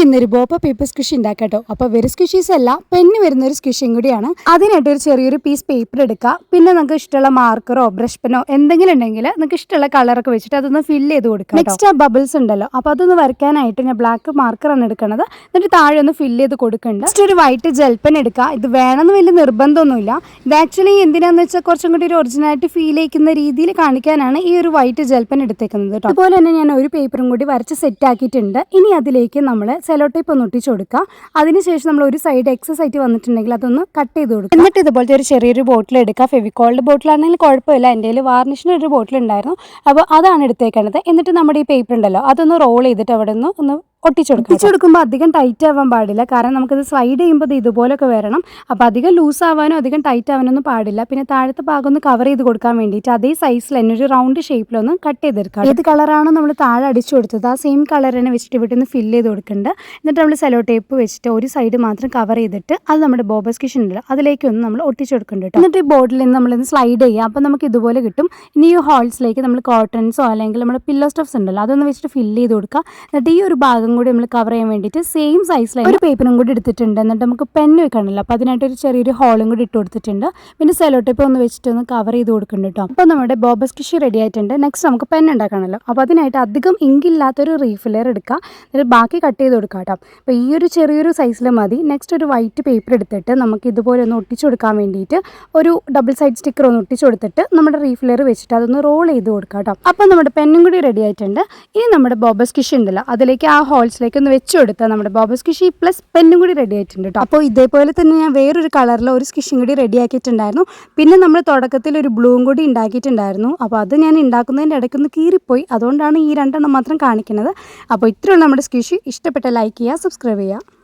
ഇന്നൊരു ബോപ്പ പേപ്പർ സ്ക്വിഷ് ഉണ്ടാക്കാം കേട്ടോ. അപ്പോൾ വെറും സ്ക്വിഷീസ് അല്ല, പെണ്ണ് വരുന്ന ഒരു സ്ക്വിഷും കൂടിയാണ്. അതിനായിട്ട് ഒരു ചെറിയൊരു പീസ് പേപ്പർ എടുക്കുക. പിന്നെ നമുക്ക് ഇഷ്ടമുള്ള മാർക്കറോ ബ്രഷ് പെനോ എന്തെങ്കിലും ഉണ്ടെങ്കിൽ നിങ്ങൾക്ക് ഇഷ്ടമുള്ള കളറൊക്കെ വെച്ചിട്ട് അതൊന്ന് ഫില്ല് ചെയ്ത് കൊടുക്കുക. നെക്സ്റ്റ് ആ ബബിൾസ് ഉണ്ടല്ലോ, അപ്പോൾ അതൊന്ന് വരയ്ക്കാനായിട്ട് ഞാൻ ബ്ലാക്ക് മാർക്കറാണ് എടുക്കുന്നത്. എന്നിട്ട് താഴെ ഒന്ന് ഫില്ല് ചെയ്ത് കൊടുക്കുന്നുണ്ട്. നെക്സ്റ്റ് ഒരു വൈറ്റ് ജെൽപ്പൻ എടുക്കുക. ഇത് വേണമെന്ന് വലിയ നിർബന്ധമൊന്നുമില്ല. ഇത് ആക്ച്വലി എന്തിനാന്ന് വെച്ചാൽ കുറച്ചും കൂടി ഒരു ഒറിജിനാലിറ്റി ഫീൽ ചെയ്യിക്കുന്ന രീതിയിൽ കാണിക്കാനാണ് ഈ ഒരു വൈറ്റ് ജെൽപ്പൻ എടുത്തേക്കുന്നത് കേട്ടോ. അതുപോലെ തന്നെ ഞാൻ ഒരു പേപ്പറും കൂടി വരച്ച് സെറ്റ് ആക്കിയിട്ടുണ്ട്. ഇനി അതിലേക്ക് നമ്മൾ സെലോ ടേപ്പ് ഒന്ന് ഒട്ടിച്ച് കൊടുക്കുക. അതിനുശേഷം നമ്മൾ ഒരു സൈഡ് എക്സസ് ആയിട്ട് വന്നിട്ടുണ്ടെങ്കിൽ അതൊന്ന് കട്ട് ചെയ്ത് കൊടുക്കുക. എന്നിട്ട് ഇതുപോലത്തെ ഒരു ചെറിയൊരു ബോട്ടിൽ എടുക്കുക. ഫെവിക്കോളിൻ്റെ ബോട്ടിലാണെങ്കിൽ കുഴപ്പമില്ല, എൻ്റെ കയ്യിൽ വാർണിഷിന് ഒരു ബോട്ടിൽ ഉണ്ടായിരുന്നു, അപ്പോൾ അതാണ് എടുത്തേക്കേണ്ടത്. എന്നിട്ട് നമ്മുടെ ഈ പേപ്പർ ഉണ്ടല്ലോ അതൊന്ന് റോൾ ചെയ്തിട്ട് അവിടെ നിന്ന് ഒന്ന് ഒട്ടിച്ചെടുക്കുമ്പോൾ അധികം ടൈറ്റ് ആവാൻ പാടില്ല. കാരണം നമുക്കത് സ്ലൈഡ് ചെയ്യുമ്പോൾ ഇതുപോലൊക്കെ വരണം. അപ്പോൾ അധികം ലൂസ് ആവാനോ അധികം ടൈറ്റ് ആവാനൊന്നും പാടില്ല. പിന്നെ താഴത്തെ ഭാഗം ഒന്ന് കവർ ചെയ്ത് കൊടുക്കാൻ വേണ്ടിയിട്ട് അതേ സൈസിൽ തന്നെ ഒരു റൗണ്ട് ഷേപ്പിലൊന്ന് കട്ട് ചെയ്തെടുക്കാം. ഏത് കളറാണോ നമ്മൾ താഴെ അടിച്ചു കൊടുത്തത് ആ സെയിം കളർ തന്നെ വെച്ചിട്ട് ഇവിടെ നിന്ന് ഫില്ല് ചെയ്ത് കൊടുക്കുന്നുണ്ട്. എന്നിട്ട് നമ്മൾ സെലോ ടേപ്പ് വെച്ചിട്ട് ഒരു സൈഡ് മാത്രം കവർ ചെയ്തിട്ട് അത് നമ്മുടെ ബോബ സ്ക്വിഷ് ഉണ്ടല്ലോ അതിലേക്കൊന്ന് നമ്മൾ ഒട്ടിച്ചെടുക്കുന്നുണ്ട്. എന്നിട്ട് ഈ ബോർഡിൽ നിന്ന് നമ്മളിന്ന് സ്ലൈഡ് ചെയ്യുക. അപ്പോൾ നമുക്ക് ഇതുപോലെ കിട്ടും. ഇനി ഈ ഹോൾസിലേക്ക് നമ്മൾ കോട്ടൺസോ അല്ലെങ്കിൽ നമ്മുടെ പില്ലോ സ്റ്റഫ്സ് ഉണ്ടല്ലോ അതൊന്ന് വെച്ചിട്ട് ഫില്ല് ചെയ്ത് കൊടുക്കുക. എന്നിട്ട് ഈ ഒരു ഭാഗം കൂടി നമ്മൾ കവർ ചെയ്യാൻ വേണ്ടിയിട്ട് സെയിം സൈസിൽ ഒരു പേപ്പറും കൂടി എടുത്തിട്ടുണ്ട്. എന്നിട്ട് നമുക്ക് പെന്ന് വെക്കണമല്ലോ, അപ്പോൾ അതിനായിട്ട് ഒരു ചെറിയൊരു ഹോളും കൂടി ഇട്ട് കൊടുത്തിട്ടുണ്ട്. പിന്നെ സെലോ ടേപ്പ് ഒന്ന് വെച്ചിട്ട് ഒന്ന് കവർ ചെയ്ത് കൊടുക്കുന്നുണ്ട് കേട്ടോ. അപ്പോൾ നമ്മുടെ ബോബ സ്ക്വിഷ് റെഡി ആയിട്ടുണ്ട്. നെക്സ്റ്റ് നമുക്ക് പെൻ ഉണ്ടാക്കണമല്ലോ, അപ്പോൾ അതിനായിട്ട് അധികം ഇങ്കില്ലാത്തൊരു റീഫിലർ എടുക്കുക. എന്നിട്ട് ബാക്കി കട്ട് ചെയ്ത് കൊടുക്കുക കേട്ടോ. അപ്പോൾ ഈ ഒരു ചെറിയൊരു സൈസിൽ മതി. നെക്സ്റ്റ് ഒരു വൈറ്റ് പേപ്പർ എടുത്തിട്ട് നമുക്ക് ഇതുപോലെ ഒന്ന് ഒട്ടിച്ചു കൊടുക്കാൻ വേണ്ടിയിട്ട് ഒരു ഡബിൾ സൈഡ് സ്റ്റിക്കർ ഒന്ന് ഒട്ടിച്ചു കൊടുത്തിട്ട് നമ്മുടെ റീഫിലർ വെച്ചിട്ട് അതൊന്ന് റോൾ ചെയ്ത് കൊടുക്കുക കേട്ടോ. അപ്പോൾ നമ്മുടെ പെന്നും കൂടി റെഡി ആയിട്ടുണ്ട്. ഇനി നമ്മുടെ ബോബ സ്ക്വിഷ് ഉണ്ടല്ലോ അതിലേക്ക് ആ ഹോൾസിലേക്ക് ഒന്ന് വെച്ച് കൊടുത്താൽ നമ്മുടെ ബോബ സ്ക്വിഷ് പ്ലസ് പെന്നും കൂടി റെഡി ആയിട്ടുണ്ട് കേട്ടോ. അപ്പോൾ ഇതേപോലെ തന്നെ ഞാൻ വേറൊരു കളറിൽ ഒരു സ്ക്വിഷും കൂടി റെഡി ആക്കിയിട്ടുണ്ടായിരുന്നു. പിന്നെ നമ്മൾ തുടക്കത്തിൽ ഒരു ബ്ലൂവും കൂടി ഉണ്ടാക്കിയിട്ടുണ്ടായിരുന്നു. അപ്പോൾ അത് ഞാൻ ഉണ്ടാക്കുന്നതിൻ്റെ ഇടയ്ക്കൊന്ന് കീറിപ്പോയി, അതുകൊണ്ടാണ് ഈ രണ്ടെണ്ണം മാത്രം കാണിക്കുന്നത്. അപ്പോൾ ഇത്രയുള്ള നമ്മുടെ സ്ക്വിഷ്. ഇഷ്ടപ്പെട്ട ലൈക്ക് ചെയ്യുക, സബ്സ്ക്രൈബ് ചെയ്യുക.